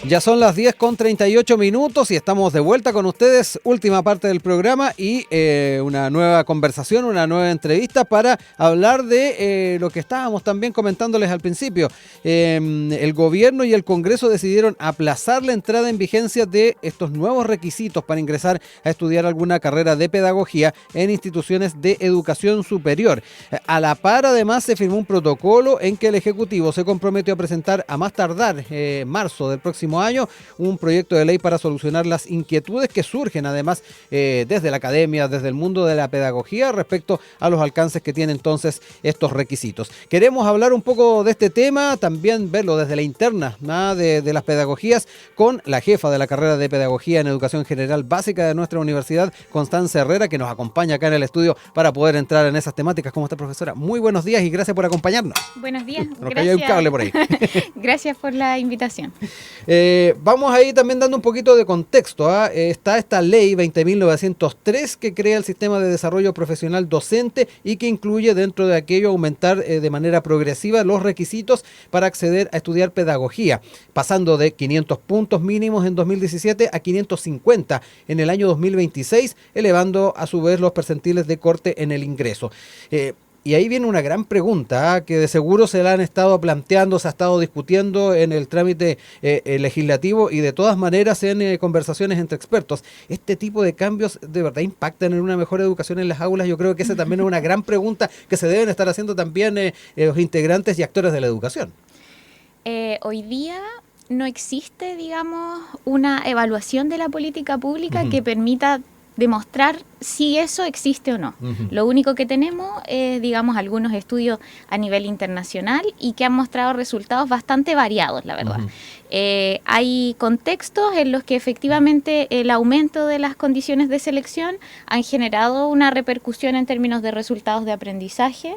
Ya son las 10:38 y estamos de vuelta con ustedes, última parte del programa y una nueva conversación, una nueva entrevista para hablar de lo que estábamos también comentándoles al principio. El gobierno y el Congreso decidieron aplazar la entrada en vigencia de estos nuevos requisitos para ingresar a estudiar alguna carrera de pedagogía en instituciones de educación superior. A la par, además, se firmó un protocolo en que el Ejecutivo se comprometió a presentar a más tardar marzo del próximo año un proyecto de ley para solucionar las inquietudes que surgen además desde la academia, desde el mundo de la pedagogía respecto a los alcances que tienen entonces estos requisitos. Queremos hablar un poco de este tema, también verlo desde la interna de las pedagogías con la jefa de la carrera de pedagogía en educación general básica de nuestra universidad, Constanza Herrera, que nos acompaña acá en el estudio para poder entrar en esas temáticas. ¿Cómo está, profesora? Muy buenos días y gracias por acompañarnos. Buenos días, Nos cayó un cable por ahí. Gracias por la invitación. Vamos ahí también dando un poquito de contexto. Está esta ley 20.903 que crea el sistema de desarrollo profesional docente y que incluye dentro de aquello aumentar de manera progresiva los requisitos para acceder a estudiar pedagogía, pasando de 500 puntos mínimos en 2017 a 550 en el año 2026, elevando a su vez los percentiles de corte en el ingreso. Y ahí viene una gran pregunta que de seguro se la han estado planteando, se ha estado discutiendo en el trámite legislativo y de todas maneras en conversaciones entre expertos. ¿Este tipo de cambios de verdad impactan en una mejor educación en las aulas? Yo creo que esa también es una gran pregunta que se deben estar haciendo también los integrantes y actores de la educación. Hoy día no existe, digamos, una evaluación de la política pública que permita demostrar si eso existe o no. Lo único que tenemos es, digamos, algunos estudios a nivel internacional y que han mostrado resultados bastante variados, la verdad. Hay contextos en los que efectivamente el aumento de las condiciones de selección han generado una repercusión en términos de resultados de aprendizaje,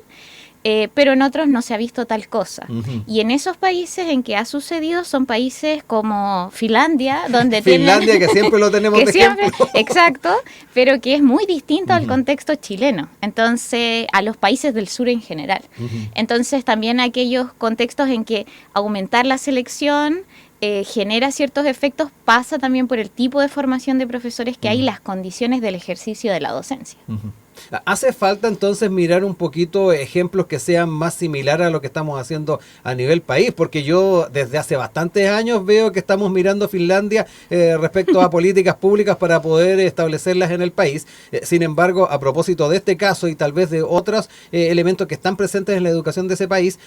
pero en otros no se ha visto tal cosa. Y en esos países en que ha sucedido son países como Finlandia, donde Finlandia, que siempre lo tenemos de ejemplo. Exacto, pero que es muy distinto al contexto chileno, entonces a los países del sur en general. Entonces también aquellos contextos en que aumentar la selección genera ciertos efectos, pasa también por el tipo de formación de profesores que hay y las condiciones del ejercicio de la docencia. ¿Hace falta entonces mirar un poquito ejemplos que sean más similares a lo que estamos haciendo a nivel país? Porque yo desde hace bastantes años veo que estamos mirando Finlandia respecto a políticas públicas para poder establecerlas en el país. Sin embargo, a propósito de este caso y tal vez de otros elementos que están presentes en la educación de ese país,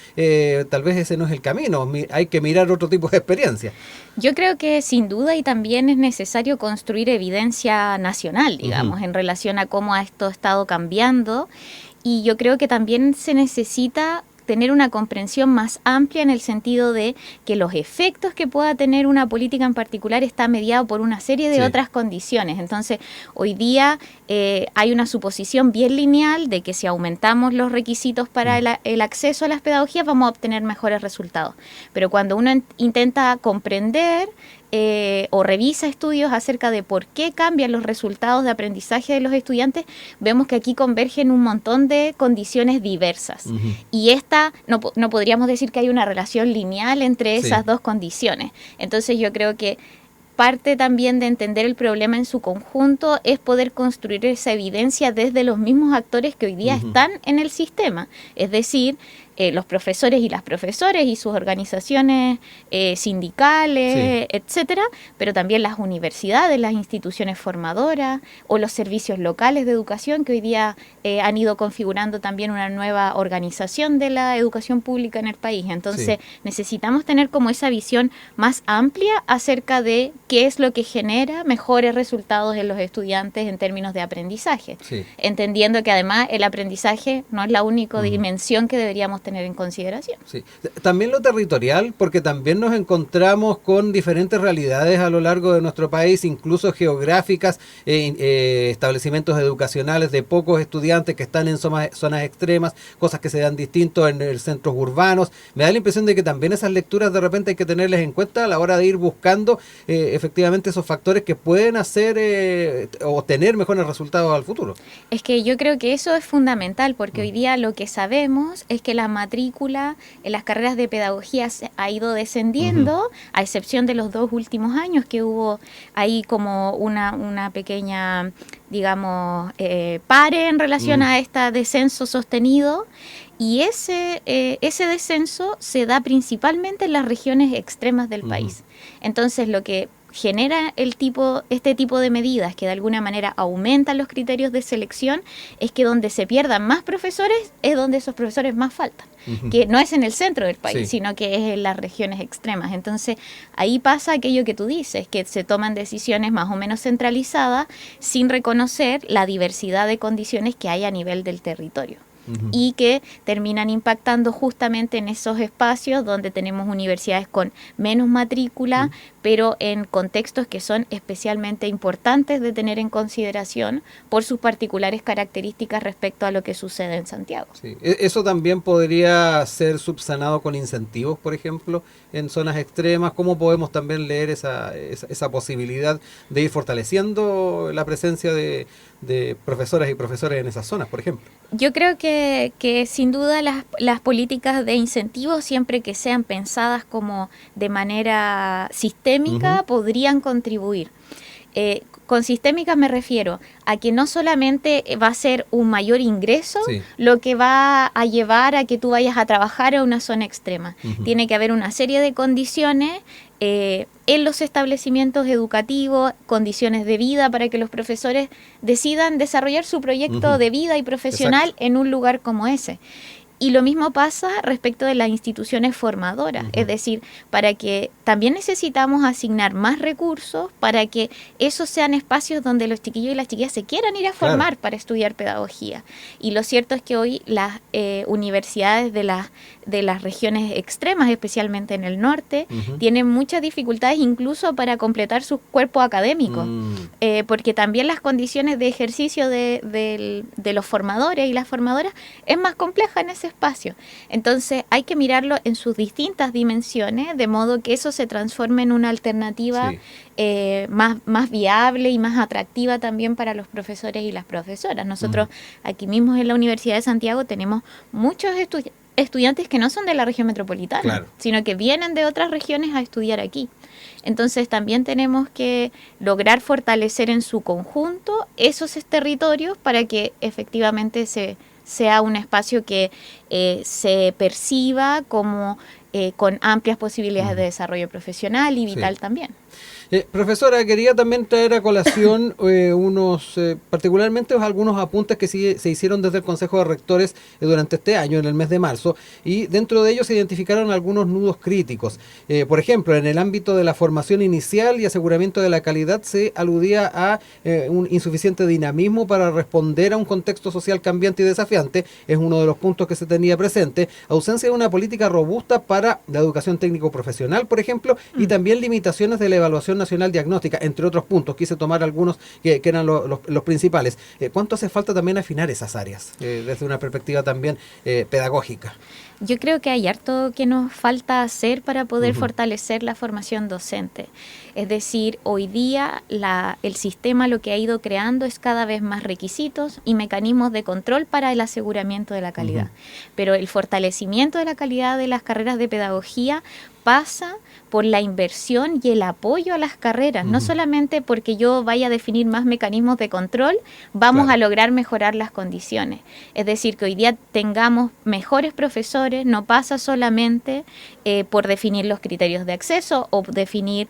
tal vez ese no es el camino. Hay que mirar otro tipo de experiencia. Yo creo que sin duda y también es necesario construir evidencia nacional, digamos, en relación a cómo esto ha estado cambiando, y yo creo que también se necesita tener una comprensión más amplia en el sentido de que los efectos que pueda tener una política en particular está mediado por una serie de otras condiciones. Entonces, hoy día hay una suposición bien lineal de que si aumentamos los requisitos para el acceso a las pedagogías vamos a obtener mejores resultados. Pero cuando uno intenta comprender o revisa estudios acerca de por qué cambian los resultados de aprendizaje de los estudiantes, vemos que aquí convergen un montón de condiciones diversas. Y esta, no podríamos decir que hay una relación lineal entre esas dos condiciones. Entonces yo creo que parte también de entender el problema en su conjunto es poder construir esa evidencia desde los mismos actores que hoy día están en el sistema. Es decir, los profesores y las profesores y sus organizaciones sindicales, etcétera, pero también las universidades, las instituciones formadoras o los servicios locales de educación que hoy día han ido configurando también una nueva organización de la educación pública en el país. Entonces necesitamos tener como esa visión más amplia acerca de qué es lo que genera mejores resultados en los estudiantes en términos de aprendizaje, entendiendo que además el aprendizaje no es la única dimensión que deberíamos tener en consideración. También lo territorial, porque también nos encontramos con diferentes realidades a lo largo de nuestro país, incluso geográficas, establecimientos educacionales de pocos estudiantes que están en zonas extremas, cosas que se dan distintos en centros urbanos. Me da la impresión de que también esas lecturas de repente hay que tenerles en cuenta a la hora de ir buscando efectivamente esos factores que pueden hacer o tener mejores resultados al futuro. Es que yo creo que eso es fundamental, porque hoy día lo que sabemos es que la matrícula en las carreras de pedagogía ha ido descendiendo, a excepción de los 2 últimos años que hubo ahí como una pequeña, digamos, pare en relación a este descenso sostenido. Y ese descenso se da principalmente en las regiones extremas del país. Entonces, lo que genera este tipo de medidas que de alguna manera aumentan los criterios de selección es que donde se pierdan más profesores es donde esos profesores más faltan, que no es en el centro del país, sino que es en las regiones extremas. Entonces ahí pasa aquello que tú dices, que se toman decisiones más o menos centralizadas sin reconocer la diversidad de condiciones que hay a nivel del territorio. Y que terminan impactando justamente en esos espacios donde tenemos universidades con menos matrícula, pero en contextos que son especialmente importantes de tener en consideración por sus particulares características respecto a lo que sucede en Santiago. Sí. Eso también podría ser subsanado con incentivos, por ejemplo, en zonas extremas. ¿Cómo podemos también leer esa posibilidad de ir fortaleciendo la presencia de profesoras y profesores en esas zonas, por ejemplo? Yo creo que sin duda las políticas de incentivos, siempre que sean pensadas como de manera sistémica, podrían contribuir. Con sistémica me refiero a que no solamente va a ser un mayor ingreso lo que va a llevar a que tú vayas a trabajar a una zona extrema. Tiene que haber una serie de condiciones en los establecimientos educativos, condiciones de vida para que los profesores decidan desarrollar su proyecto de vida y profesional en un lugar como ese. Y lo mismo pasa respecto de las instituciones formadoras, es decir, para que también necesitamos asignar más recursos para que esos sean espacios donde los chiquillos y las chiquillas se quieran ir a formar para estudiar pedagogía. Y lo cierto es que hoy las universidades de las regiones extremas, especialmente en el norte, tienen muchas dificultades incluso para completar sus cuerpos académicos, porque también las condiciones de ejercicio de los formadores y las formadoras es más compleja en ese espacio. Entonces hay que mirarlo en sus distintas dimensiones, de modo que eso se transforme en una alternativa más viable y más atractiva también para los profesores y las profesoras. Nosotros aquí mismo en la Universidad de Santiago tenemos muchos estudiantes que no son de la región metropolitana, sino que vienen de otras regiones a estudiar aquí. Entonces también tenemos que lograr fortalecer en su conjunto esos territorios para que efectivamente sea un espacio que se perciba como con amplias posibilidades de desarrollo profesional y vital también. Profesora, quería también traer a colación particularmente algunos apuntes que se hicieron desde el Consejo de Rectores durante este año, en el mes de marzo, y dentro de ellos se identificaron algunos nudos críticos. Por ejemplo, en el ámbito de la formación inicial y aseguramiento de la calidad se aludía a un insuficiente dinamismo para responder a un contexto social cambiante y desafiante, es uno de los puntos que se tenía presente, ausencia de una política robusta para la educación técnico-profesional, por ejemplo, y también limitaciones de la evaluación nacional diagnóstica, entre otros puntos. Quise tomar algunos que eran los principales. ¿Cuánto hace falta también afinar esas áreas desde una perspectiva también pedagógica? Yo creo que hay harto que nos falta hacer para poder fortalecer la formación docente. Es decir, hoy día el sistema lo que ha ido creando es cada vez más requisitos y mecanismos de control para el aseguramiento de la calidad. Pero el fortalecimiento de la calidad de las carreras de pedagogía pasa por la inversión y el apoyo a las carreras, no solamente porque yo vaya a definir más mecanismos de control, vamos a lograr mejorar las condiciones. Es decir, que hoy día tengamos mejores profesores, no pasa solamente por definir los criterios de acceso o definir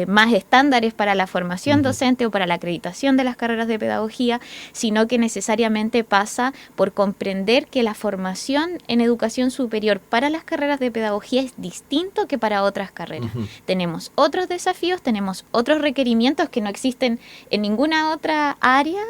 más estándares para la formación docente o para la acreditación de las carreras de pedagogía, sino que necesariamente pasa por comprender que la formación en educación superior para las carreras de pedagogía es distinto que para otras carreras. Tenemos otros desafíos, tenemos otros requerimientos que no existen en ninguna otra área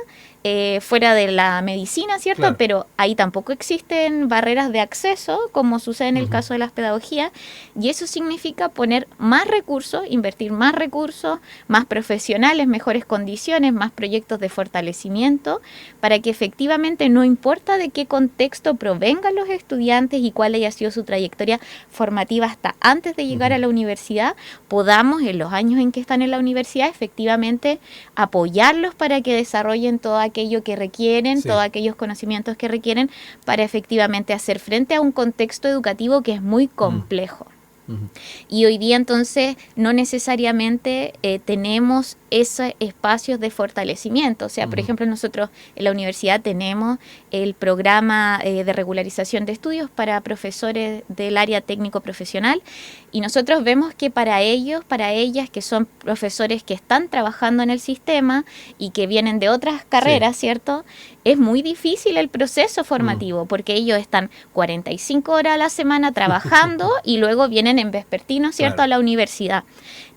fuera de la medicina, ¿cierto? Pero ahí tampoco existen barreras de acceso, como sucede en el caso de las pedagogías, y eso significa poner más recursos, invertir más recursos, más profesionales, mejores condiciones, más proyectos de fortalecimiento, para que efectivamente no importa de qué contexto provengan los estudiantes y cuál haya sido su trayectoria formativa hasta antes de llegar a la universidad, podamos en los años en que están en la universidad efectivamente apoyarlos para que desarrollen toda aquello que requieren, Sí. todos aquellos conocimientos que requieren para efectivamente hacer frente a un contexto educativo que es muy complejo. Ujú. Y hoy día entonces no necesariamente tenemos esos espacios de fortalecimiento. O sea, por ejemplo, nosotros en la universidad tenemos el programa de regularización de estudios para profesores del área técnico profesional y nosotros vemos que para ellos, para ellas, que son profesores que están trabajando en el sistema y que vienen de otras carreras, ¿cierto? Es muy difícil el proceso formativo porque ellos están 45 horas a la semana trabajando y luego vienen en vespertino, ¿cierto?, a la universidad.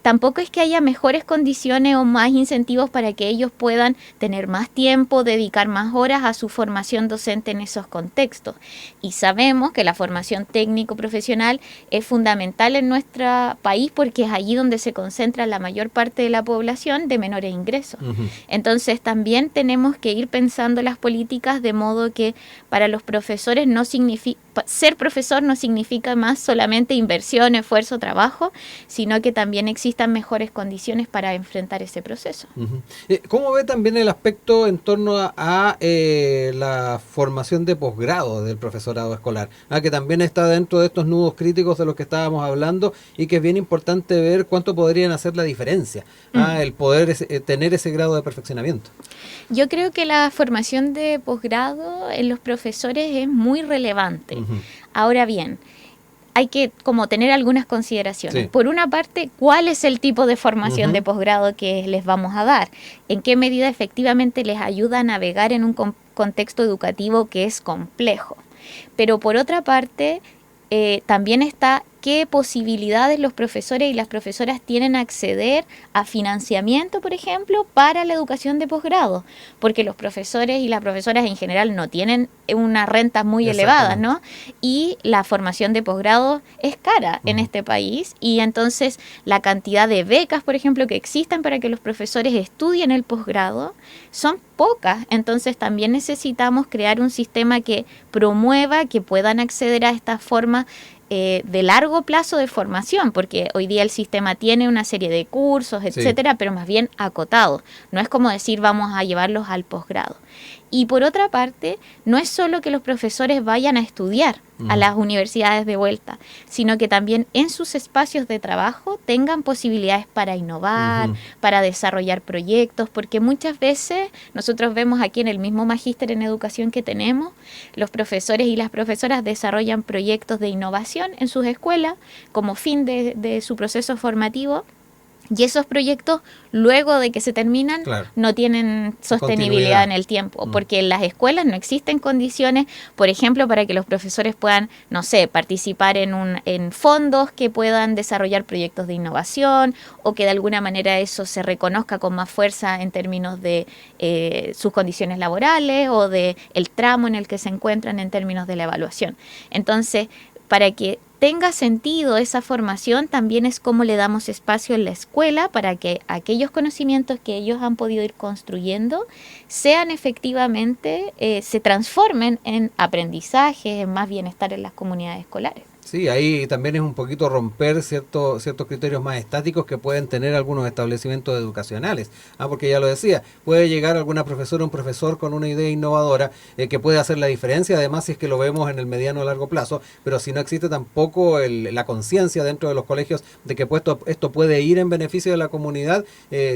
Tampoco es que haya mejores condiciones o más incentivos para que ellos puedan tener más tiempo, dedicar más horas a su formación docente en esos contextos. Y sabemos que la formación técnico-profesional es fundamental en nuestro país porque es allí donde se concentra la mayor parte de la población de menores ingresos. Entonces también tenemos que ir pensando las políticas de modo que para los profesores no significa, ser profesor no significa más solamente inversión, esfuerzo, trabajo, sino que también existan mejores condiciones para enfrentar ese proceso. ¿Cómo ve también el aspecto en torno a la formación de posgrado del profesorado escolar? Que también está dentro de estos nudos críticos de los que estábamos hablando y que es bien importante ver cuánto podrían hacer la diferencia, el poder tener ese grado de perfeccionamiento. Yo creo que la formación de posgrado en los profesores es muy relevante. Ahora bien, hay que como tener algunas consideraciones. Sí. Por una parte, ¿cuál es el tipo de formación de posgrado que les vamos a dar? ¿En qué medida efectivamente les ayuda a navegar en un contexto educativo que es complejo? Pero por otra parte, también está qué posibilidades los profesores y las profesoras tienen a acceder a financiamiento, por ejemplo, para la educación de posgrado, porque los profesores y las profesoras en general no tienen unas rentas muy elevadas, ¿no? Y la formación de posgrado es cara en este país y entonces la cantidad de becas, por ejemplo, que existen para que los profesores estudien el posgrado son pocas, entonces también necesitamos crear un sistema que promueva que puedan acceder a esta forma de largo plazo de formación, porque hoy día el sistema tiene una serie de cursos, etcétera, pero más bien acotados. No es como decir vamos a llevarlos al posgrado. Y por otra parte, no es solo que los profesores vayan a estudiar a las universidades de vuelta, sino que también en sus espacios de trabajo tengan posibilidades para innovar, para desarrollar proyectos, porque muchas veces nosotros vemos aquí en el mismo magíster en educación que tenemos, los profesores y las profesoras desarrollan proyectos de innovación en sus escuelas como fin de su proceso formativo. Y esos proyectos, luego de que se terminan, no tienen sostenibilidad en el tiempo, porque en las escuelas no existen condiciones, por ejemplo, para que los profesores puedan, no sé, participar en fondos que puedan desarrollar proyectos de innovación o que de alguna manera eso se reconozca con más fuerza en términos de sus condiciones laborales o de el tramo en el que se encuentran en términos de la evaluación. Entonces, para que tenga sentido esa formación, también es cómo le damos espacio en la escuela para que aquellos conocimientos que ellos han podido ir construyendo sean efectivamente, se transformen en aprendizaje, en más bienestar en las comunidades escolares. Sí, ahí también es un poquito romper ciertos criterios más estáticos que pueden tener algunos establecimientos educacionales. Porque ya lo decía, puede llegar alguna profesora o un profesor con una idea innovadora que puede hacer la diferencia, además si es que lo vemos en el mediano o largo plazo, pero si no existe tampoco la conciencia dentro de los colegios de que esto puede ir en beneficio de la comunidad,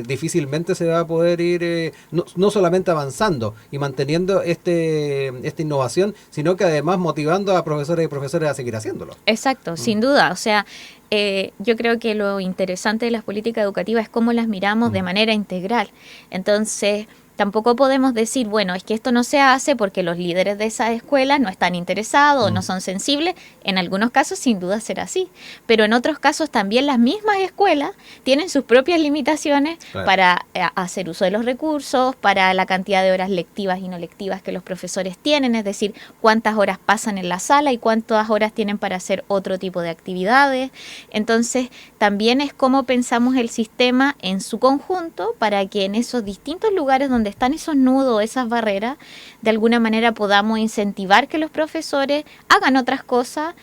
difícilmente se va a poder ir no solamente avanzando y manteniendo esta innovación, sino que además motivando a profesores y profesores a seguir haciéndolo. Exacto, sin duda. O sea, yo creo que lo interesante de las políticas educativas es cómo las miramos de manera integral. Entonces, tampoco podemos decir, bueno, es que esto no se hace porque los líderes de esas escuelas no están interesados o no son sensibles. En algunos casos, sin duda, será así. Pero en otros casos también las mismas escuelas tienen sus propias limitaciones para hacer uso de los recursos, para la cantidad de horas lectivas y no lectivas que los profesores tienen, es decir, cuántas horas pasan en la sala y cuántas horas tienen para hacer otro tipo de actividades. Entonces, también es cómo pensamos el sistema en su conjunto para que en esos distintos lugares donde están esos nudos, esas barreras, de alguna manera podamos incentivar que los profesores hagan otras cosas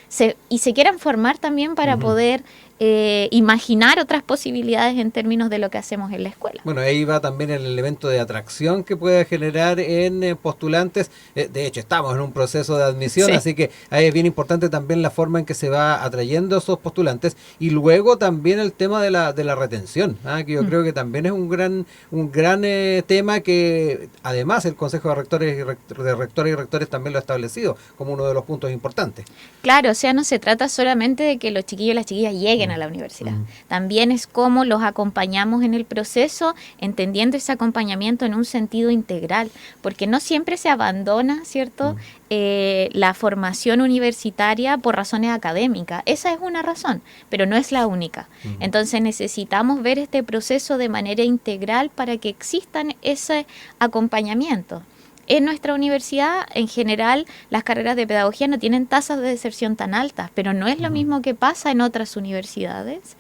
y se quieran formar también para poder imaginar otras posibilidades en términos de lo que hacemos en la escuela. Bueno, ahí va también el elemento de atracción que puede generar en postulantes. De hecho, estamos en un proceso de admisión, sí. Así que ahí es bien importante también la forma en que se va atrayendo a esos postulantes, y luego también el tema de la retención, que yo creo que también es un gran tema que además el Consejo de Rectores y Rectores también lo ha establecido como uno de los puntos importantes. Claro, o sea, no se trata solamente de que los chiquillos y las chiquillas lleguen a la universidad. También es cómo los acompañamos en el proceso, entendiendo ese acompañamiento en un sentido integral, porque no siempre se abandona, ¿cierto?, la formación universitaria por razones académicas. Esa es una razón, pero no es la única. Entonces necesitamos ver este proceso de manera integral para que existan ese acompañamiento. En nuestra universidad, en general, las carreras de pedagogía no tienen tasas de deserción tan altas, pero no es lo mismo que pasa en otras universidades.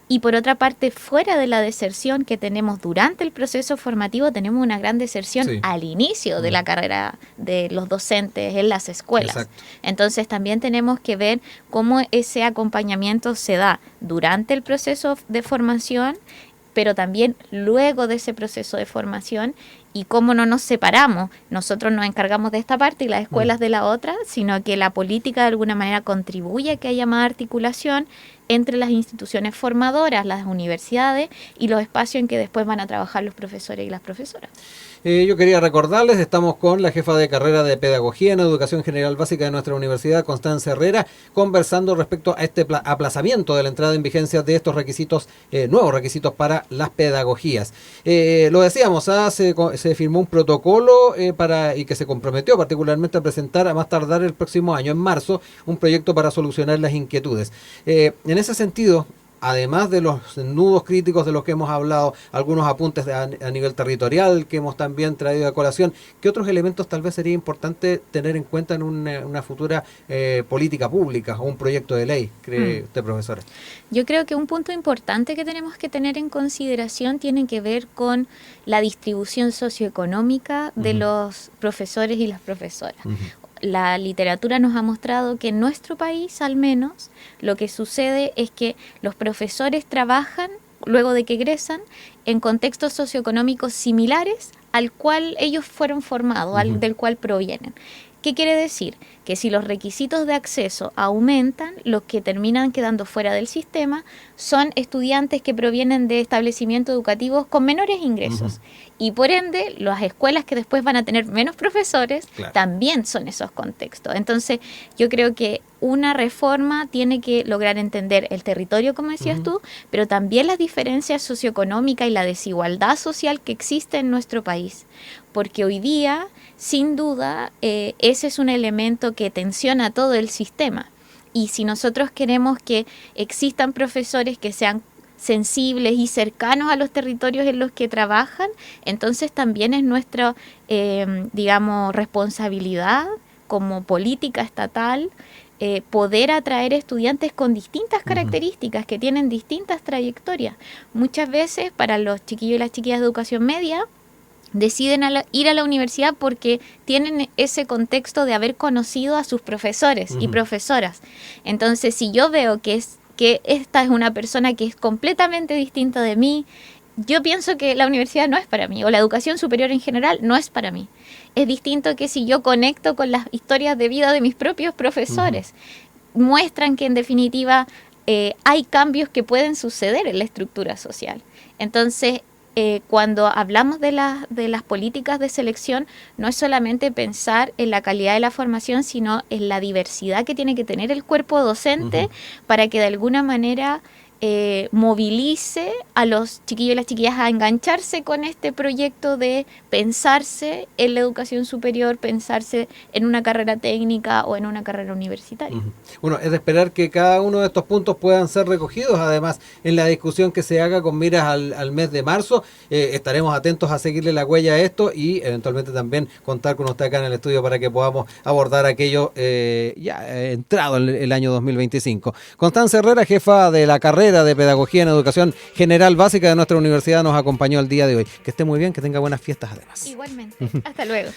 Y por otra parte, fuera de la deserción que tenemos durante el proceso formativo, tenemos una gran deserción al inicio de la carrera de los docentes en las escuelas. Exacto. Entonces también tenemos que ver cómo ese acompañamiento se da durante el proceso de formación, pero también luego de ese proceso de formación, y cómo no nos separamos. Nosotros nos encargamos de esta parte y las escuelas de la otra, sino que la política de alguna manera contribuye a que haya más articulación entre las instituciones formadoras, las universidades y los espacios en que después van a trabajar los profesores y las profesoras. Yo quería recordarles, estamos con la jefa de carrera de Pedagogía en Educación General Básica de nuestra universidad, Constanza Herrera, conversando respecto a este aplazamiento de la entrada en vigencia de estos requisitos, nuevos requisitos para las pedagogías. Lo decíamos, se firmó un protocolo y que se comprometió particularmente a presentar a más tardar el próximo año, en marzo, un proyecto para solucionar las inquietudes. En ese sentido, además de los nudos críticos de los que hemos hablado, algunos apuntes a nivel territorial que hemos también traído a colación, ¿qué otros elementos tal vez sería importante tener en cuenta en una futura política pública o un proyecto de ley, cree usted, profesora? Yo creo que un punto importante que tenemos que tener en consideración tiene que ver con la distribución socioeconómica de los profesores y las profesoras. La literatura nos ha mostrado que en nuestro país, al menos, lo que sucede es que los profesores trabajan, luego de que egresan, en contextos socioeconómicos similares al cual ellos fueron formados, del cual provienen. ¿Qué quiere decir? Que si los requisitos de acceso aumentan, los que terminan quedando fuera del sistema son estudiantes que provienen de establecimientos educativos con menores ingresos. Y por ende, las escuelas que después van a tener menos profesores, también son esos contextos. Entonces, yo creo que una reforma tiene que lograr entender el territorio, como decías tú, pero también las diferencias socioeconómicas y la desigualdad social que existe en nuestro país. Porque hoy día, sin duda, ese es un elemento que tensiona todo el sistema. Y si nosotros queremos que existan profesores que sean sensibles y cercanos a los territorios en los que trabajan, entonces también es nuestra, responsabilidad como política estatal poder atraer estudiantes con distintas características, que tienen distintas trayectorias. Muchas veces para los chiquillos y las chiquillas de educación media, deciden ir a la universidad porque tienen ese contexto de haber conocido a sus profesores y profesoras. Entonces, si yo veo que esta es una persona que es completamente distinta de mí, yo pienso que la universidad no es para mí, o la educación superior en general no es para mí. Es distinto que si yo conecto con las historias de vida de mis propios profesores. Muestran que en definitiva hay cambios que pueden suceder en la estructura social. Entonces, cuando hablamos de las políticas de selección, no es solamente pensar en la calidad de la formación, sino en la diversidad que tiene que tener el cuerpo docente para que de alguna manera movilice a los chiquillos y las chiquillas a engancharse con este proyecto de pensarse en la educación superior, pensarse en una carrera técnica o en una carrera universitaria. Bueno, es de esperar que cada uno de estos puntos puedan ser recogidos, además en la discusión que se haga con miras al mes de marzo. Estaremos atentos a seguirle la huella a esto y eventualmente también contar con usted acá en el estudio para que podamos abordar aquello ya entrado el año 2025. Constanza Herrera, jefa de la carrera de Pedagogía en Educación General Básica de nuestra universidad, nos acompañó el día de hoy. Que esté muy bien, que tenga buenas fiestas además. Igualmente. Hasta luego.